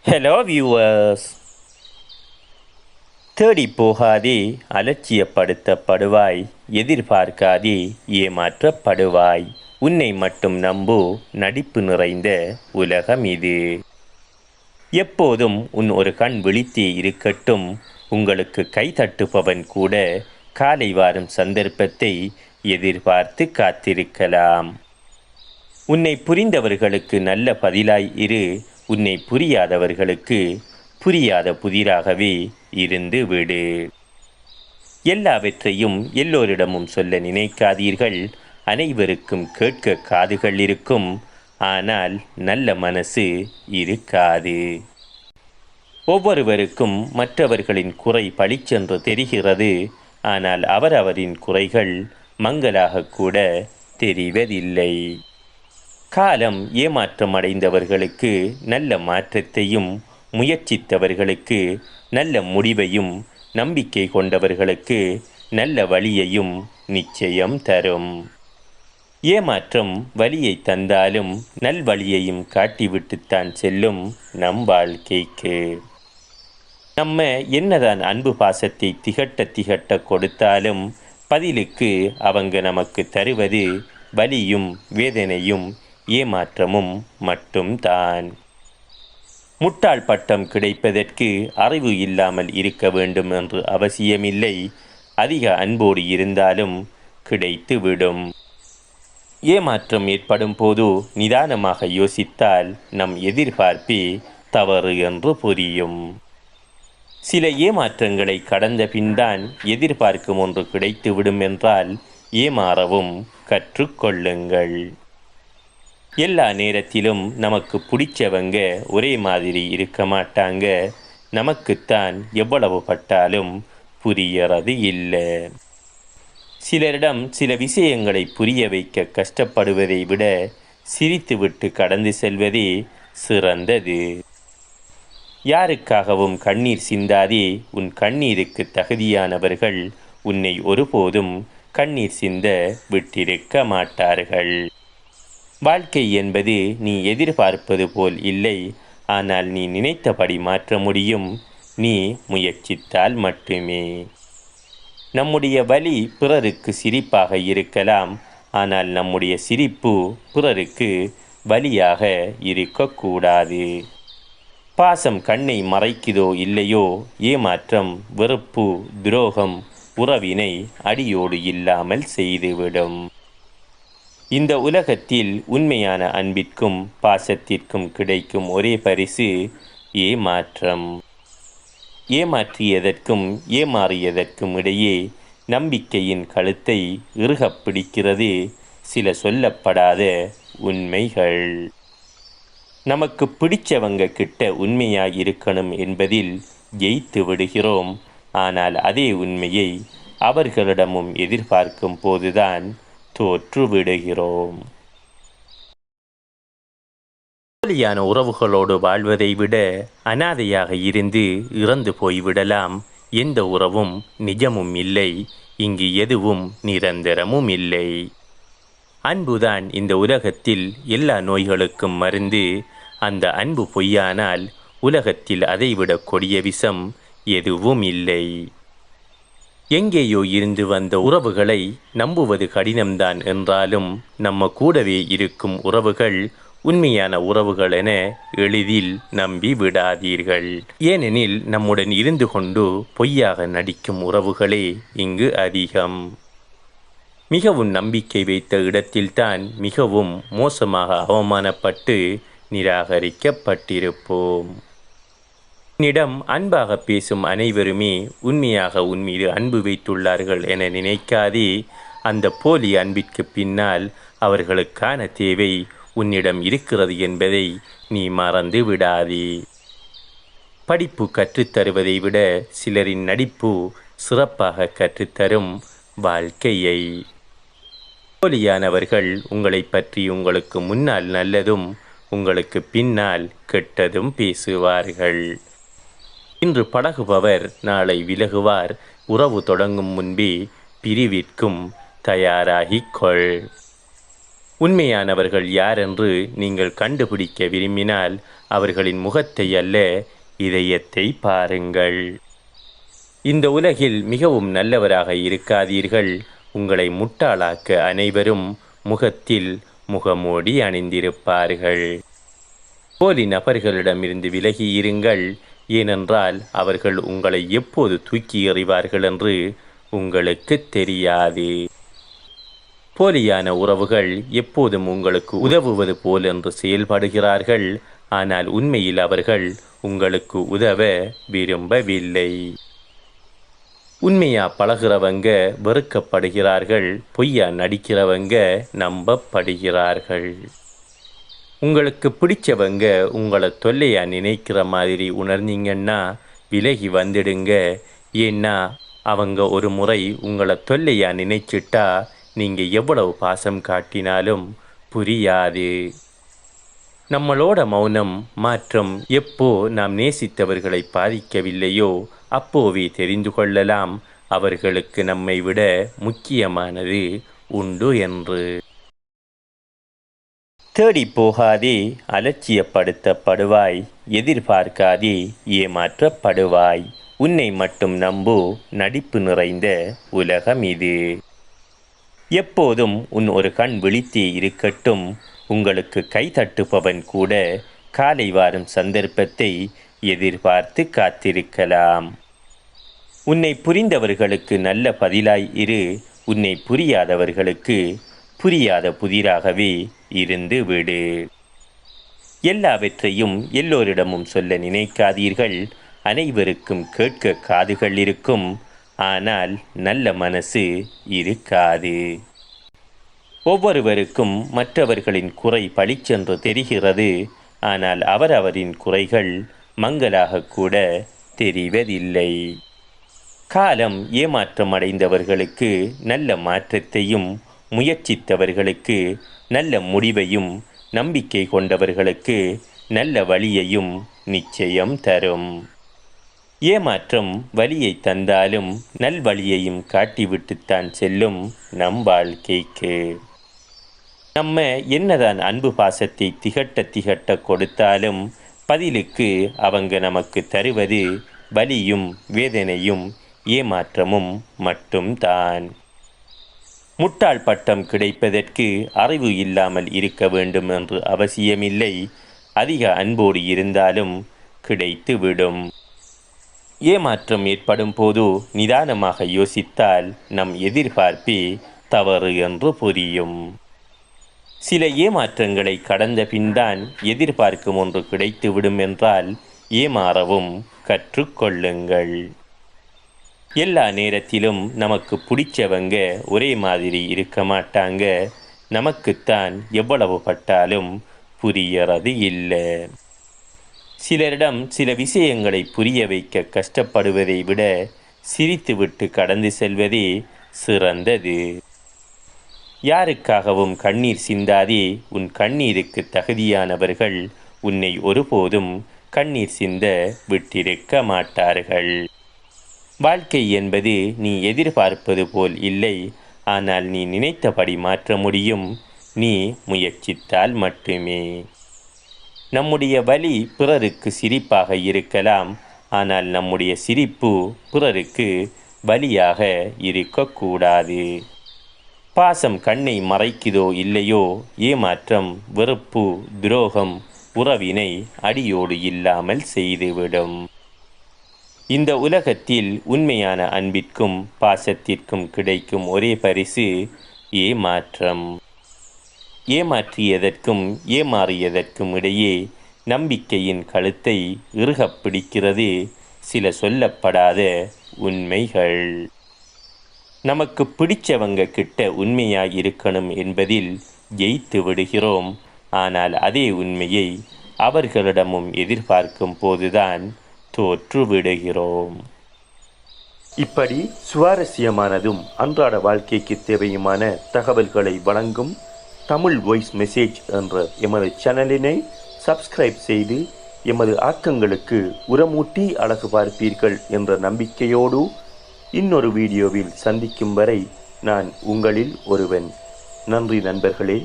Hello viewers. தேடி போகாதே, அலட்சியப்படுத்தப்படுவாய். எதிர்பார்க்காதே, ஏமாற்றப்படுவாய். உன்னை மட்டும் நம்பு, நடிப்பு நிறைந்த உலகம் இது. எப்போதும் உன் ஒரு கண் விழித்தே இருக்கட்டும். உங்களுக்கு கை தட்டுபவன் கூட காலை வாரும் சந்தர்ப்பத்தை எதிர்பார்த்து காத்திருக்கலாம். உன்னை புரிந்தவர்களுக்கு நல்ல பதிலாய் இரு. உன்னை புரியாதவர்களுக்கு புரியாத புதிராகவே இருந்து விடு. எல்லாவற்றையும் எல்லோரிடமும் சொல்ல நினைக்காதீர்கள். அனைவருக்கும் கேட்க காதுகள் இருக்கும், ஆனால் நல்ல மனசு இருக்காது. ஒவ்வொருவருக்கும் மற்றவர்களின் குறை பளிச்சென்று தெரிகிறது, ஆனால் அவரவரின் குறைகள் மங்கலாக கூட தெரிவதில்லை. காலம் ஏமாற்றம் அடைந்தவர்களுக்கு நல்ல மாற்றத்தையும், முயற்சித்தவர்களுக்கு நல்ல முடிவையும், நம்பிக்கை கொண்டவர்களுக்கு நல்ல வழியையும் நிச்சயம் தரும். ஏமாற்றம் வழியை தந்தாலும் நல்வழியையும் காட்டிவிட்டுத்தான் செல்லும் நம் வாழ்க்கைக்கு. நம்ம என்னதான் அன்பு பாசத்தை திகட்ட திகட்ட கொடுத்தாலும் பதிலுக்கு அவங்க நமக்கு தருவது வலியும் வேதனையும் ஏமாற்றமும் மட்டும்தான். முட்டாள் பட்டம் கிடைப்பதற்கு அறிவு இல்லாமல் இருக்க வேண்டும் என்று அவசியமில்லை. அதிக அன்போடு இருந்தாலும் கிடைத்துவிடும். ஏமாற்றம் ஏற்படும் போது நிதானமாக யோசித்தால் நம் எதிர்பார்ப்பே தவறு என்று புரியும். சில ஏமாற்றங்களை கடந்த பின்தான் எதிர்பார்க்கும் ஒன்று கிடைத்துவிடும் என்றால் ஏமாறவும் கற்றுக்கொள்ளுங்கள். எல்லா நேரத்திலும் நமக்கு பிடிச்சவங்க ஒரே மாதிரி இருக்க மாட்டாங்க. நமக்குத்தான் எவ்வளவு பட்டாலும் புரியறது இல்லை. சிலரிடம் சில விஷயங்களை புரிய வைக்க கஷ்டப்படுவதை விட சிரித்துவிட்டு கடந்து செல்வதே சிறந்தது. யாருக்காகவும் கண்ணீர் சிந்தாதே. உன் கண்ணீருக்கு தகுதியானவர்கள் உன்னை ஒருபோதும் கண்ணீர் சிந்த விட்டிருக்க மாட்டார்கள். வாழ்க்கை என்பது நீ எதிர்பார்ப்பது போல் இல்லை, ஆனால் நீ நினைத்தபடி மாற்ற முடியும், நீ முயற்சித்தால் மட்டுமே. நம்முடைய வலி பிறருக்கு சிரிப்பாக இருக்கலாம், ஆனால் நம்முடைய சிரிப்பு பிறருக்கு வலியாக இருக்கக்கூடாது. பாசம் கண்ணை மறைக்குதோ இல்லையோ, ஏமாற்றம், வெறுப்பு, துரோகம் உறவினை அடியோடு இல்லாமல் செய்துவிடும். இந்த உலகத்தில் உண்மையான அன்பிற்கும் பாசத்திற்கும் கிடைக்கும் ஒரே பரிசு ஏமாற்றம். ஏமாற்றியதற்கும் ஏமாறியதற்கும் இடையே நம்பிக்கையின் கழுத்தை இறுகப் பிடிக்கிறது சில சொல்லப்படாத உண்மைகள். நமக்கு பிடிச்சவங்க கிட்ட உண்மையாய் இருக்கணும் என்பதில் ஜெயித்து விடுகிறோம், ஆனால் அதே உண்மையை அவர்களிடமும் எதிர்பார்க்கும் போதுதான் தோற்று விடுகிறோம். போலியான உறவுகளோடு வாழ்வதை விட அனாதையாக இருந்து இறந்து போய்விடலாம். எந்த உறவும் நிஜமும் இல்லை, இங்கு எதுவும் நிரந்தரமும் இல்லை. அன்புதான் இந்த உலகத்தில் எல்லா நோய்களுக்கும் மருந்து. அந்த அன்பு பொய்யானால் உலகத்தில் அதைவிட கொடிய விஷம் எதுவும் இல்லை. எங்கேயோ இருந்து வந்த உறவுகளை நம்புவது கடினம்தான் என்றாலும் நம்ம கூடவே இருக்கும் உறவுகள் உண்மையான உறவுகள் என எளிதில் நம்பி விடாதீர்கள். ஏனெனில் நம்முடன் இருந்து கொண்டு பொய்யாக நடிக்கும் உறவுகளே இங்கு அதிகம். மிகவும் நம்பிக்கை வைத்த இடத்தில்தான் மிகவும் மோசமாக அவமானப்பட்டு நிராகரிக்கப்பட்டிருப்போம். உன்னிடம் அன்பாக பேசும் அனைவருமே உண்மையாக உன் மீது அன்பு வைத்துள்ளார்கள் என நினைக்காதே. அந்த போலி அன்பிற்கு பின்னால் அவர்களுக்கான தேவை உன்னிடம் இருக்கிறது என்பதை நீ மறந்து விடாதே. படிப்பு கற்றுத்தருவதை விட சிலரின் நடிப்பு சிறப்பாக கற்றுத்தரும் வாழ்க்கையை. போலியானவர்கள் உங்களை பற்றி உங்களுக்கு முன்னால் நல்லதும் உங்களுக்கு பின்னால் கெட்டதும் பேசுவார்கள். இன்று பழகுபவர் நாளை விலகுவார். உறவு தொடங்கும் முன்பே பிரிவிற்கும் தயாராகிக் கொள். உண்மையானவர்கள் யாரென்று நீங்கள் கண்டுபிடிக்க விரும்பினால் அவர்களின் முகத்தை அல்ல, இதயத்தை பாருங்கள். இந்த உலகில் மிகவும் நல்லவராக இருக்காதீர்கள். உங்களை முட்டாளாக்க அனைவரும் முகத்தில் முகமூடி அணிந்திருப்பார்கள். போலி நபர்களிடமிருந்து விலகி இருங்கள். ஏனென்றால் அவர்கள் உங்களை எப்போது தூக்கி எறிவார்கள் என்று உங்களுக்கு தெரியாது. போலியான உறவுகள் எப்போதும் உங்களுக்கு உதவுவது போல் என்று செயல்படுகிறார்கள். ஆனால் உண்மையில் அவர்கள் உங்களுக்கு உதவ விரும்பவில்லை. உண்மையா பழகிறவங்க வெறுக்கப்படுகிறார்கள். பொய்யா நடிக்கிறவங்க நம்பப்படுகிறார்கள். உங்களுக்கு பிடிச்சவங்க உங்களை தொல்லையா நினைக்கிற மாதிரி உணர்ந்தீங்கன்னா விலகி வந்துடுங்க. ஏன்னா அவங்க ஒரு முறை உங்களை தொல்லையா நினைச்சிட்டா நீங்கள் எவ்வளவு பாசம் காட்டினாலும் புரியாது. நம்மளோட மௌனம் மாற்றம் எப்போ நாம் நேசித்தவர்களை பாதிக்கவில்லையோ அப்போவே தெரிந்து கொள்ளலாம் அவர்களுக்கு நம்மை விட முக்கியமானது உண்டு என்று. தேடி போகாதே, அலட்சியப்படுத்தப்படுவாய். எதிர்பார்க்காதே, ஏமாற்றப்படுவாய். உன்னை மட்டும் நம்பு, நடிப்பு நிறைந்த உலகம் இது. எப்போதும் உன் ஒரு கண் விழித்தே இருக்கட்டும். உங்களுக்கு கை தட்டுபவன் கூட காலை வாரும் சந்தர்ப்பத்தை எதிர்பார்த்து காத்திருக்கலாம். உன்னை புரிந்தவர்களுக்கு நல்ல பதிலாய் இரு. உன்னை புரியாதவர்களுக்கு புரியாத புதிராகவே இருந்து விடு. எல்லாவற்றையும் எல்லோரிடமும் சொல்ல நினைக்காதீர்கள். அனைவருக்கும் கேட்க காதுகள் இருக்கும், ஆனால் நல்ல மனசு இருக்காது. ஒவ்வொருவருக்கும் மற்றவர்களின் குறை பளிச்சென்று தெரிகிறது. ஆனால் அவரவரின் குறைகள் மங்கலாக கூட தெரிவதில்லை. காலம் ஏமாற்றம் அடைந்தவர்களுக்கு நல்ல மாற்றத்தையும், முயற்சித்தவர்களுக்கு நல்ல முடிவையும், நம்பிக்கை கொண்டவர்களுக்கு நல்ல வழியையும் நிச்சயம் தரும். ஏமாற்றம் வழியை தந்தாலும் நல்வழியையும் காட்டிவிட்டுத்தான் செல்லும் நம் வாழ்க்கைக்கு. நம்ம என்னதான் அன்பு பாசத்தை திகட்ட திகட்ட கொடுத்தாலும் பதிலுக்கு அவங்க நமக்கு தருவது வலியும் வேதனையும் ஏமாற்றமும் மட்டும்தான். முட்டாள் பட்டம் கிடைப்பதற்கு அறிவு இல்லாமல் இருக்க வேண்டும் என்று அவசியமில்லை. அதிக அன்போடு இருந்தாலும் கிடைத்துவிடும். ஏமாற்றம் ஏற்படும் போது நிதானமாக யோசித்தால் நம் எதிர்பார்ப்பே தவறு என்று புரியும். சில ஏமாற்றங்களை கடந்த பின்தான் எதிர்பார்க்கும் ஒன்று கிடைத்துவிடும் என்றால் ஏமாறவும் கற்றுக்கொள்ளுங்கள். எல்லா நேரத்திலும் நமக்கு பிடிச்சவங்க ஒரே மாதிரி இருக்க மாட்டாங்க. நமக்குத்தான் எவ்வளவு பட்டாலும் புரியறது இல்லை. சிலரிடம் சில விஷயங்களை புரிய வைக்க கஷ்டப்படுவதை விட சிரித்துவிட்டு கடந்து செல்வதே சிறந்தது. யாருக்காகவும் கண்ணீர் சிந்தாதே. உன் கண்ணீருக்கு தகுதியானவர்கள் உன்னை ஒருபோதும் கண்ணீர் சிந்த விட்டிருக்க மாட்டார்கள். வாழ்க்கை என்பது நீ எதிர்பார்ப்பது போல் இல்லை. ஆனால் நீ நினைத்தபடி மாற்ற முடியும், நீ முயற்சித்தால் மட்டுமே. நம்முடைய வலி பிறருக்கு சிரிப்பாக இருக்கலாம். ஆனால் நம்முடைய சிரிப்பு பிறருக்கு வலியாக இருக்கக்கூடாது. பாசம் கண்ணை மறைக்குதோ இல்லையோ, ஏமாற்றம், வெறுப்பு, துரோகம் உறவினை அடியோடு இல்லாமல் செய்துவிடும். இந்த உலகத்தில் உண்மையான அன்பிற்கும் பாசத்திற்கும் கிடைக்கும் ஒரே பரிசு ஏமாற்றம். ஏமாற்றியதற்கும் ஏமாறியதற்கும் இடையே நம்பிக்கையின் கழுத்தை இறுகப் பிடிக்கிறது சில சொல்லப்படாத உண்மைகள். நமக்கு பிடிச்சவங்க கிட்ட உண்மையாய் இருக்கணும் என்பதில் ஜெயித்து விடுகிறோம். ஆனால் அதே உண்மையை அவர்களிடமும் எதிர்பார்க்கும் போதுதான் தோற்று விடுகிறோம். இப்படி சுவாரஸ்யமானதும் அன்றாட வாழ்க்கைக்கு தேவையுமான தகவல்களை வழங்கும் தமிழ் வாய்ஸ் மெசேஜ் என்ற எமது சேனலினை சப்ஸ்கிரைப் செய்து எமது ஆக்கங்களுக்கு உரமூட்டி அழகு பார்ப்பீர்கள் என்ற நம்பிக்கையோடு இன்னொரு வீடியோவில் சந்திக்கும் வரை நான் உங்களில் ஒருவன். நன்றி நண்பர்களே.